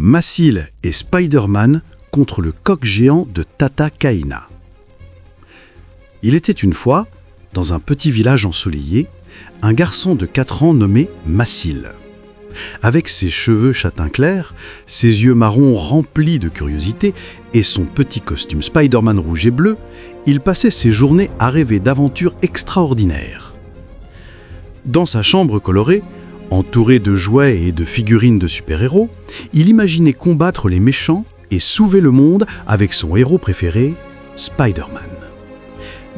Massil et Spider-Man contre le coq géant de Tata Kaina. Il était une fois, dans un petit village ensoleillé, un garçon de 4 ans nommé Massil. Avec ses cheveux châtain clair, ses yeux marrons remplis de curiosité et son petit costume Spider-Man rouge et bleu, il passait ses journées à rêver d'aventures extraordinaires. Dans sa chambre colorée, entouré de jouets et de figurines de super-héros, il imaginait combattre les méchants et sauver le monde avec son héros préféré, Spider-Man.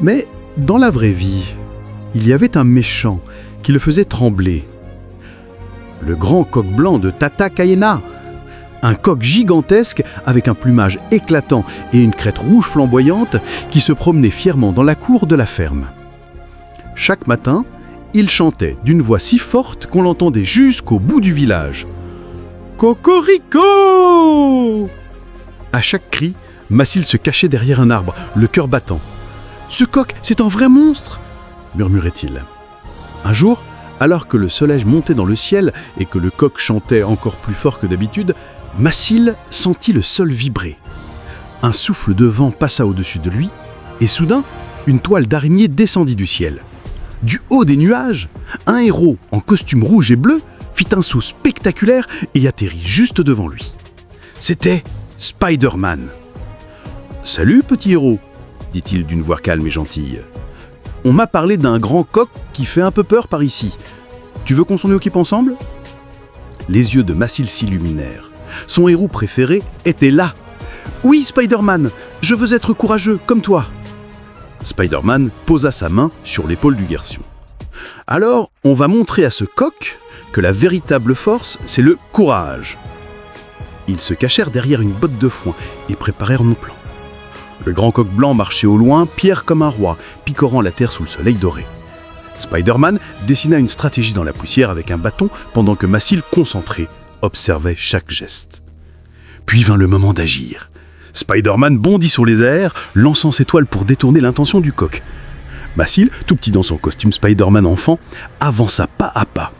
Mais dans la vraie vie, il y avait un méchant qui le faisait trembler. Le grand coq blanc de Tata Kaina, un coq gigantesque avec un plumage éclatant et une crête rouge flamboyante qui se promenait fièrement dans la cour de la ferme. Chaque matin, il chantait d'une voix si forte qu'on l'entendait jusqu'au bout du village. « Cocorico !» À chaque cri, Massil se cachait derrière un arbre, le cœur battant. « Ce coq, c'est un vrai monstre !» murmurait-il. Un jour, alors que le soleil montait dans le ciel et que le coq chantait encore plus fort que d'habitude, Massil sentit le sol vibrer. Un souffle de vent passa au-dessus de lui et soudain, une toile d'araignée descendit du ciel. Du haut des nuages, un héros en costume rouge et bleu fit un saut spectaculaire et atterrit juste devant lui. C'était Spider-Man. « Salut, petit héros !» dit-il d'une voix calme et gentille. « On m'a parlé d'un grand coq qui fait un peu peur par ici. Tu veux qu'on s'en occupe ensemble ?» Les yeux de Massil s'illuminèrent. Son héros préféré était là. « Oui, Spider-Man, je veux être courageux comme toi !» Spider-Man posa sa main sur l'épaule du garçon. « Alors, on va montrer à ce coq que la véritable force, c'est le courage. » Ils se cachèrent derrière une botte de foin et préparèrent un plan. Le grand coq blanc marchait au loin, fier comme un roi, picorant la terre sous le soleil doré. Spider-Man dessina une stratégie dans la poussière avec un bâton pendant que Massil, concentré, observait chaque geste. Puis vint le moment d'agir. Spider-Man bondit sur les airs, lançant ses toiles pour détourner l'intention du coq. Massil, tout petit dans son costume Spider-Man enfant, avança pas à pas.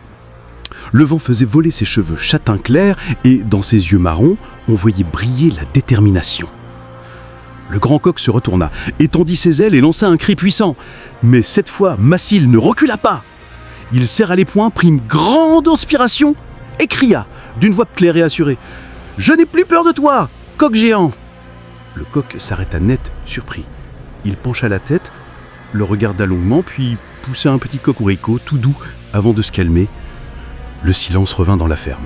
Le vent faisait voler ses cheveux châtain clair et, dans ses yeux marrons, on voyait briller la détermination. Le grand coq se retourna, étendit ses ailes et lança un cri puissant. Mais cette fois, Massil ne recula pas. Il serra les poings, prit une grande inspiration et cria, d'une voix claire et assurée, « Je n'ai plus peur de toi, coq géant !» Le coq s'arrêta net, surpris. Il pencha la tête, le regarda longuement, puis poussa un petit cocorico tout doux avant de se calmer. Le silence revint dans la ferme.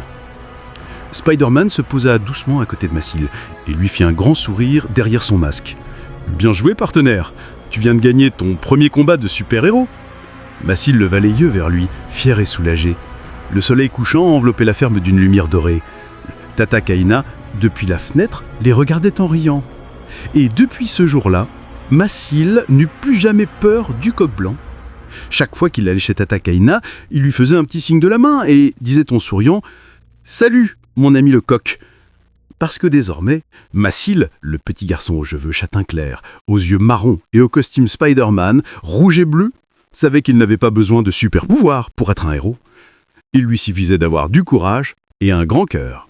Spider-Man se posa doucement à côté de Massil et lui fit un grand sourire derrière son masque. « Bien joué, partenaire. Tu viens de gagner ton premier combat de super-héros. » Massil leva les yeux vers lui, fier et soulagé. Le soleil couchant enveloppait la ferme d'une lumière dorée. Tata Kaina, depuis la fenêtre, les regardait en riant. Et depuis ce jour-là, Massil n'eut plus jamais peur du coq blanc. Chaque fois qu'il allait chez Tata Kaina, il lui faisait un petit signe de la main et disait en souriant « Salut, mon ami le coq !» Parce que désormais, Massil, le petit garçon aux cheveux châtain clair, aux yeux marrons et au costume Spider-Man, rouge et bleu, savait qu'il n'avait pas besoin de super pouvoirs pour être un héros. Il lui suffisait d'avoir du courage et un grand cœur.